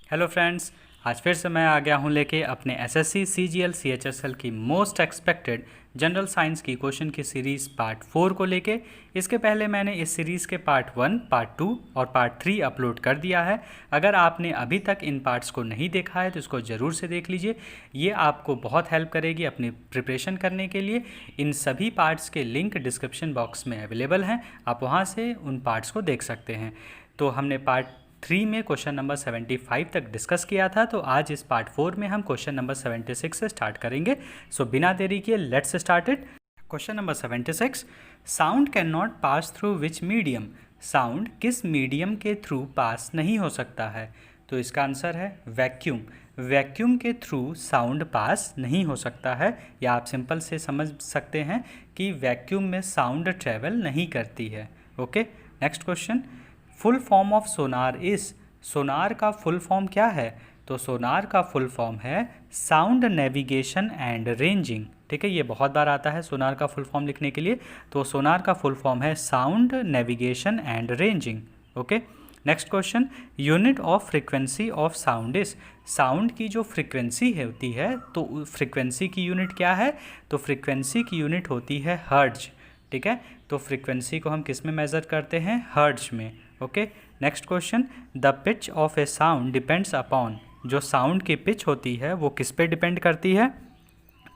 Hello friends, आज फिर से मैं आ गया हूँ लेके अपने एसएससी सीजीएल सीएचएसएल की मोस्ट एक्सपेक्टेड जनरल साइंस की क्वेश्चन की सीरीज़ पार्ट 4 को लेके। इसके पहले मैंने इस सीरीज़ के पार्ट 1, पार्ट 2 और पार्ट 3 अपलोड कर दिया है। अगर आपने अभी तक इन पार्ट्स को नहीं देखा है तो इसको ज़रूर से देख लीजिए, ये आपको बहुत हेल्प करेगी अपनी प्रिपरेशन करने के लिए। इन सभी पार्ट्स के लिंक डिस्क्रिप्शन बॉक्स में अवेलेबल हैं, आप वहाँ से उन पार्ट्स को देख सकते हैं। तो हमने पार्ट 3 में क्वेश्चन नंबर 75 तक डिस्कस किया था, तो आज इस पार्ट 4 में हम क्वेश्चन नंबर 76 से स्टार्ट करेंगे। सो बिना देरी किए let's start it. Question number 76, sound can not pass through which medium. Sound किस मीडियम के थ्रू पास नहीं हो सकता है? तो इसका आंसर है वैक्यूम। वैक्यूम के थ्रू साउंड पास नहीं हो सकता है, या आप सिंपल से समझ सकते हैं कि वैक्यूम में साउंड ट्रेवल नहीं करती है। Okay, next question, full form of sonar is. Sonar का फुल फॉर्म क्या है? तो सोनार का फुल फॉर्म है साउंड नेविगेशन एंड रेंजिंग। ठीक है, ये बहुत बार आता है सोनार का फुल फॉर्म लिखने के लिए, तो सोनार का फुल फॉर्म है sound navigation and ranging. Okay, next question, unit of frequency of sound is. Sound की जो फ्रीक्वेंसी होती है, तो फ्रीक्वेंसी की यूनिट क्या है? तो फ्रीक्वेंसी की यूनिट होती है हर्ट्ज। ठीक है, तो फ्रीक्वेंसी को हम किस में मेज़र करते हैं? हर्ट्ज में। Okay, next question, the pitch of A sound depends upon. जो साउंड की पिच होती है वो किस पे डिपेंड करती है?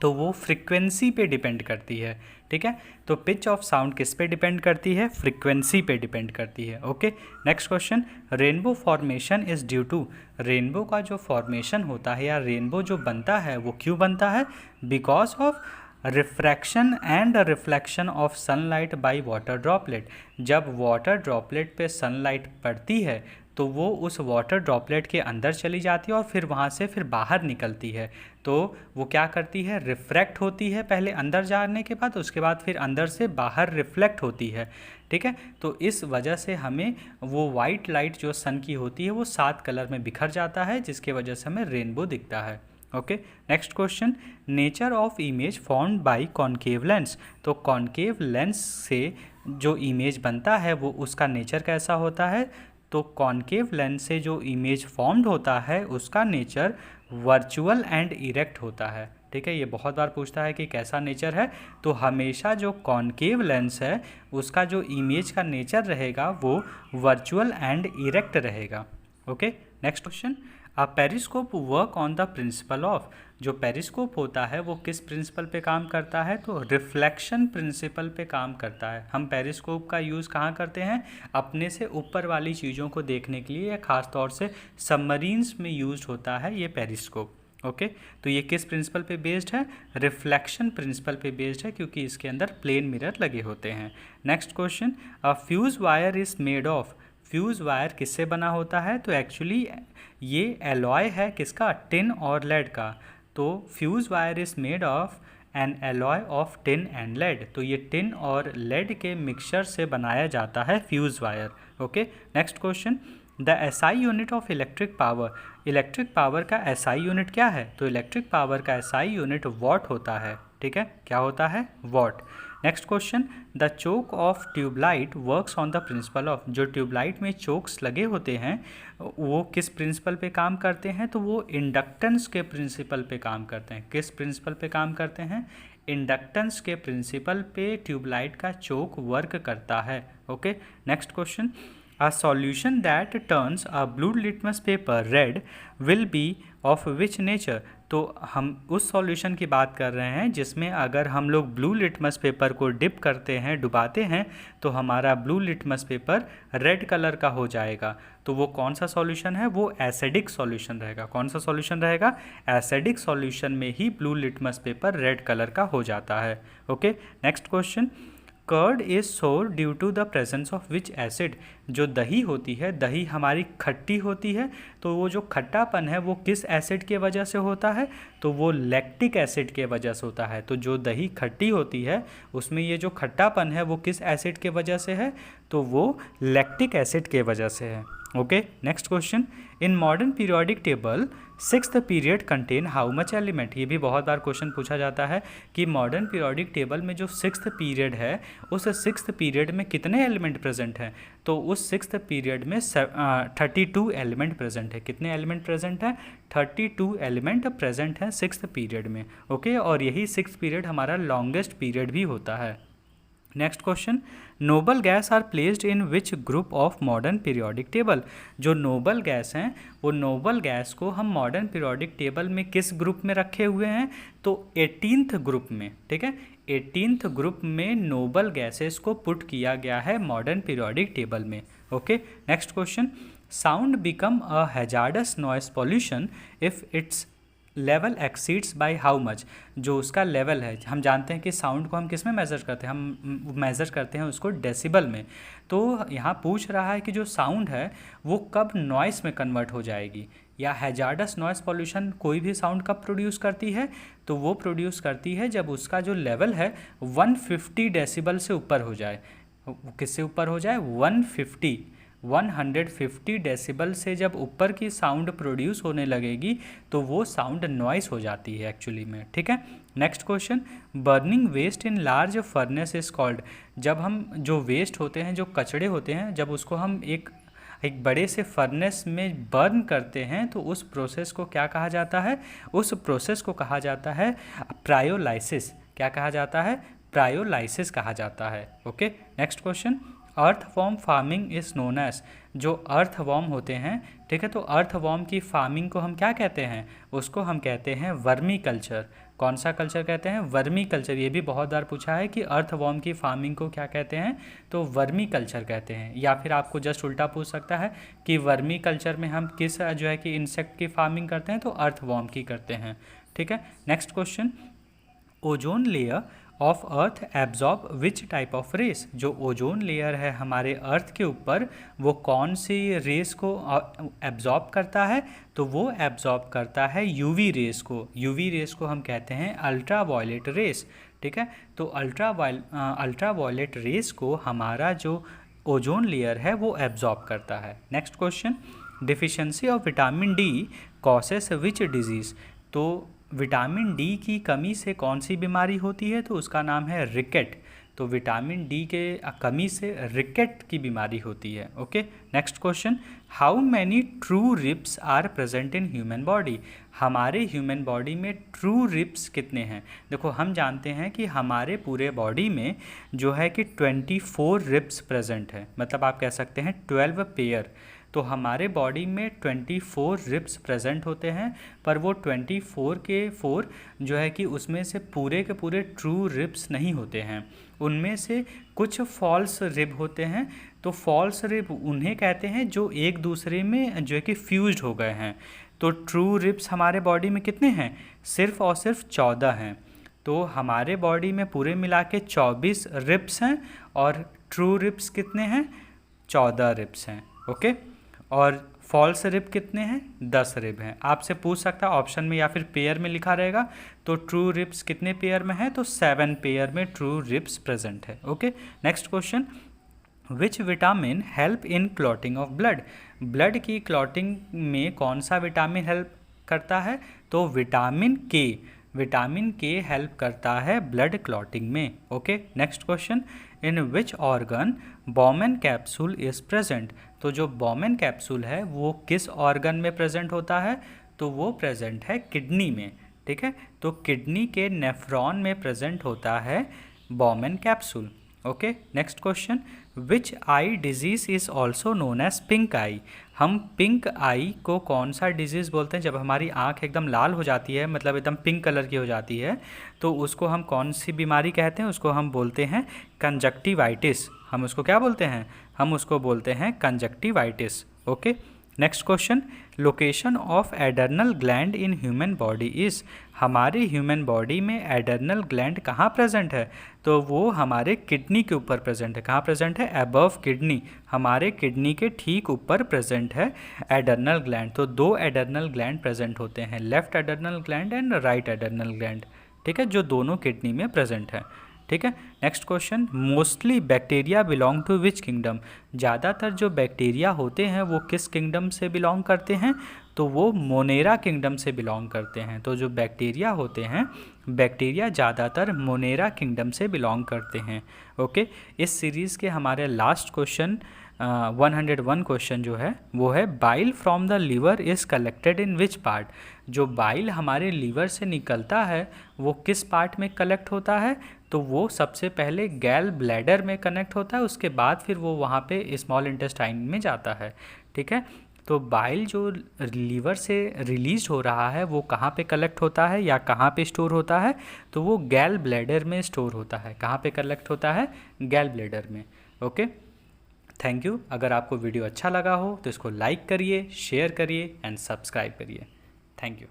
तो वो फ्रीक्वेंसी पे डिपेंड करती है। ठीक है, तो पिच ऑफ साउंड किस पे डिपेंड करती है? फ्रीक्वेंसी पे डिपेंड करती है। Okay, next question, rainbow formation is due to. Rainbow का जो फॉर्मेशन होता है या रेनबो जो बनता है वो क्यों बनता है? Because of refraction and reflection of sunlight by water droplet. जब वाटर ड्रॉपलेट पे सनलाइट पड़ती है तो वो उस वाटर ड्रॉपलेट के अंदर चली जाती है और फिर वहाँ से फिर बाहर निकलती है। तो वो क्या करती है? रिफ्रैक्ट होती है पहले अंदर जाने के बाद, उसके बाद फिर अंदर से बाहर रिफ्लेक्ट होती है। ठीक है, तो इस वजह से हमें वो वाइट लाइट जो सन की होती है वो 7 कलर में बिखर जाता है, जिसके वजह से हमें रेनबो दिखता है। Okay, next question, nature of image formed by concave lens. तो कॉन्केव लेंस से जो इमेज बनता है वो उसका नेचर कैसा होता है? तो कॉन्केव लेंस से जो इमेज फॉर्म्ड होता है उसका नेचर वर्चुअल एंड इरेक्ट होता है। ठीक है, ये बहुत बार पूछता है कि कैसा नेचर है, तो हमेशा जो कॉन्केव लेंस है उसका जो इमेज का नेचर रहेगा वो वर्चुअल एंड इरेक्ट रहेगा। Okay, next question, a periscope work on the principle of. जो पेरिस्कोप होता है वो किस प्रिंसिपल पे काम करता है? तो रिफ्लेक्शन प्रिंसिपल पे काम करता है। हम पेरिस्कोप का यूज़ कहाँ करते हैं? अपने से ऊपर वाली चीज़ों को देखने के लिए, या ख़ास तौर से सबमरीन्स में यूज होता है ये पेरिस्कोप। ओके, तो ये किस प्रिंसिपल पे बेस्ड है? रिफ्लेक्शन प्रिंसिपल पे बेस्ड है, क्योंकि इसके अंदर प्लेन मिरर लगे होते हैं। Next question, a fuse wire is made of. Fuse wire किससे बना होता है? तो एक्चुअली ये एलॉय है किसका? टिन और लेड का। तो fuse wire is made of an alloy of tin and lead. तो ये टिन और लेड के मिक्सचर से बनाया जाता है fuse wire. Okay, next question, the SI unit of electric power. Electric power का एसआई यूनिट क्या है? तो इलेक्ट्रिक पावर का एसआई यूनिट वॉट होता है। ठीक है, क्या होता है? Watt. Next question, the choke of tubelight works on the principle of. जो ट्यूबलाइट में चोक्स लगे होते हैं वो किस प्रिंसिपल पे काम करते हैं? तो वो इंडक्टेंस के प्रिंसिपल पे काम करते हैं। किस प्रिंसिपल पे काम करते हैं? इंडक्टेंस के प्रिंसिपल पे ट्यूबलाइट का चोक वर्क करता है। Okay, next question, a solution that turns a blue litmus paper red will be of which nature। तो हम उस सॉल्यूशन की बात कर रहे हैं जिसमें अगर हम लोग ब्लू लिटमस पेपर को डिप करते हैं, डुबाते हैं, तो हमारा blue litmus paper red colour का हो जाएगा। तो वो कौन सा सॉल्यूशन है? वो एसिडिक सॉल्यूशन रहेगा। कौन सा सॉल्यूशन रहेगा? एसिडिक सॉल्यूशन में ही blue litmus paper red colour का हो जाता है। Okay, next question, curd is sour due to the presence of which acid. जो दही होती है, दही हमारी खट्टी होती है, तो वो जो खट्टापन है वो किस एसिड के वजह से होता है? तो वो लैक्टिक एसिड के वजह से होता है। तो जो दही खट्टी होती है उसमें ये जो खट्टापन है वो किस एसिड के वजह से है? तो वो लैक्टिक एसिड के वजह से है। Okay, next question, in modern periodic table sixth period contain how much element. ये भी बहुत बार क्वेश्चन पूछा जाता है कि मॉडर्न पीरियोडिक टेबल में जो सिक्स्थ पीरियड है उस सिक्स्थ पीरियड में कितने एलिमेंट प्रेजेंट हैं। तो उस सिक्स्थ पीरियड में 32 एलिमेंट प्रेजेंट है। कितने एलिमेंट प्रेजेंट है? 32 एलिमेंट प्रेजेंट हैं सिक्स्थ पीरियड में। ओके, और यही सिक्स्थ पीरियड हमारा लॉन्गेस्ट पीरियड भी होता है। Next question, noble gas are placed in which group of modern periodic table. जो नोबल गैस हैं वो नोबल गैस को हम मॉडर्न पीरियोडिक टेबल में किस ग्रुप में रखे हुए हैं? तो 18th ग्रुप में। ठीक है, 18th ग्रुप में नोबल गैसेस को पुट किया गया है मॉडर्न पीरियोडिक टेबल में। Okay, next question, sound become a hazards noise pollution if it's level exceeds by how much. जो उसका लेवल है, हम जानते हैं कि साउंड को हम किस में मेज़र करते हैं? हम मेज़र करते हैं उसको डेसिबल में। तो यहाँ पूछ रहा है कि जो साउंड है वो कब नॉइस में कन्वर्ट हो जाएगी, या हैजार्डस नॉइस पॉल्यूशन कोई भी साउंड कब प्रोड्यूस करती है? तो वो प्रोड्यूस करती है जब उसका जो लेवल है 150 डेसिबल से ऊपर हो जाए। किससे ऊपर हो जाए? 150 डेसिबल से जब ऊपर की साउंड प्रोड्यूस होने लगेगी तो वो साउंड नॉइस हो जाती है एक्चुअली में। ठीक है, next question, burning waste in large furnace is called. जब हम जो वेस्ट होते हैं, जो कचड़े होते हैं, जब उसको हम एक बड़े से फर्नेस में बर्न करते हैं तो उस प्रोसेस को क्या कहा जाता है? उस प्रोसेस को कहा जाता है प्रायोलाइसिस। क्या कहा जाता है? प्रायोलाइसिस कहा जाता है। Okay, next question, earthworm farming is known as. जो अर्थवॉर्म होते हैं, ठीक है, तो अर्थवॉर्म की फार्मिंग को हम क्या कहते हैं? उसको हम कहते हैं वर्मी कल्चर। कौन सा कल्चर कहते हैं? Vermi culture. ये भी बहुत बार पूछा है कि अर्थवॉर्म की फार्मिंग को क्या कहते हैं? तो वर्मी कल्चर कहते हैं। या फिर आपको जस्ट उल्टा पूछ सकता है कि वर्मी कल्चर में हम किस जो है कि इंसेक्ट की फार्मिंग करते हैं? तो अर्थवॉर्म की करते हैं। ठीक है, next question, ozone layer of earth absorb which type of rays. जो ओजोन लेयर है हमारे अर्थ के ऊपर, वो कौन सी रेस को एब्जॉर्ब करता है? तो वो एब्जॉर्ब करता है यूवी रेस को। यूवी रेस को हम कहते हैं अल्ट्रा वायलेट रेस। ठीक है, तो अल्ट्रा वायलेट रेस को हमारा जो ओजोन लेयर है वो एब्जॉर्ब करता है। Next question, deficiency of vitamin D causes which disease. तो विटामिन डी की कमी से कौन सी बीमारी होती है? तो उसका नाम है रिकेट। तो विटामिन डी के कमी से रिकेट की बीमारी होती है। Okay, next question, how many true ribs are present in human body. हमारे ह्यूमन बॉडी में ट्रू रिब्स कितने हैं? देखो, हम जानते हैं कि हमारे पूरे बॉडी में जो है कि 24 रिब्स प्रेजेंट है, मतलब आप कह सकते हैं 12 पेयर। तो हमारे बॉडी में 24 रिब्स प्रेजेंट होते हैं, पर वो 24 के 4 जो है कि उसमें से पूरे के पूरे ट्रू रिब्स नहीं होते हैं। उनमें से कुछ फॉल्स रिब होते हैं। तो फॉल्स रिब उन्हें कहते हैं जो एक दूसरे में जो है कि फ्यूज्ड हो गए हैं। तो ट्रू रिब्स हमारे बॉडी में कितने हैं? सिर्फ और सिर्फ 14 हैं। तो हमारे बॉडी में पूरे मिला के 24 रिब्स हैं और ट्रू रिब्स कितने हैं? 14 रिब्स हैं। ओके, और फॉल्स रिब कितने हैं? 10 रिब हैं। आपसे पूछ सकता है ऑप्शन में या फिर पेयर में लिखा रहेगा। तो ट्रू रिब्स कितने पेयर में है? तो 7 पेयर में ट्रू रिब्स प्रेजेंट है। Okay, next question, which vitamin help in clotting of blood. Blood की क्लॉटिंग में कौन सा विटामिन हेल्प करता है? तो विटामिन के। विटामिन के हेल्प करता है ब्लड क्लॉटिंग में। Okay, next question, in which organ Bowman capsule is present. तो जो बॉमेन कैप्सूल है वो किस ऑर्गन में प्रेजेंट होता है? तो वो प्रेजेंट है किडनी में। ठीक है, तो किडनी के नेफ्रॉन में प्रेजेंट होता है Bowman capsule. Okay, next question, which eye disease is also known as pink eye. हम पिंक आई को कौन सा डिजीज़ बोलते हैं? जब हमारी आँख एकदम लाल हो जाती है, मतलब एकदम पिंक कलर की हो जाती है, तो उसको हम कौन सी बीमारी कहते हैं? उसको हम बोलते हैं कंजक्टिवाइटिस। हम उसको क्या बोलते हैं? हम उसको बोलते हैं conjunctivitis. Okay, next question, location of adrenal gland in human body is. हमारे ह्यूमन बॉडी में एडर्नल ग्लैंड कहाँ प्रेजेंट है? तो वो हमारे किडनी के ऊपर प्रेजेंट है। कहाँ प्रेजेंट है? Above kidney. हमारे किडनी के ठीक ऊपर प्रेजेंट है एडर्नल ग्लैंड। तो 2 एडर्नल ग्लैंड प्रेजेंट होते हैं, left adrenal gland and right adrenal gland. ठीक है, जो दोनों किडनी में प्रेजेंट है। ठीक है। Next question, mostly bacteria belong to which kingdom? ज़्यादातर जो बैक्टीरिया होते हैं वो किस किंगडम से बिलोंग करते हैं? तो वो मोनेरा किंगडम से बिलोंग करते हैं। तो जो बैक्टीरिया होते हैं, बैक्टीरिया ज़्यादातर मोनेरा किंगडम से बिलोंग करते हैं। ओके, इस सीरीज़ के हमारे लास्ट क्वेश्चन 101 क्वेश्चन जो है वो है, bile from the liver is collected in which part? जो बाइल हमारे लीवर से निकलता है वो किस पार्ट में कलेक्ट होता है? तो वो सबसे पहले गैल ब्लैडर में कनेक्ट होता है, उसके बाद फिर वो वहाँ पे स्मॉल इंटेस्टाइन में जाता है। ठीक है, तो बाइल जो लीवर से रिलीज हो रहा है वो कहाँ पे कलेक्ट होता है या कहाँ पे स्टोर होता है? तो वो गैल ब्लैडर में स्टोर होता है। कहाँ पे कलेक्ट होता है? गैल ब्लैडर में। Okay, thank you. अगर आपको वीडियो अच्छा लगा हो तो इसको लाइक करिए, शेयर करिए एंड सब्सक्राइब करिए। Thank you.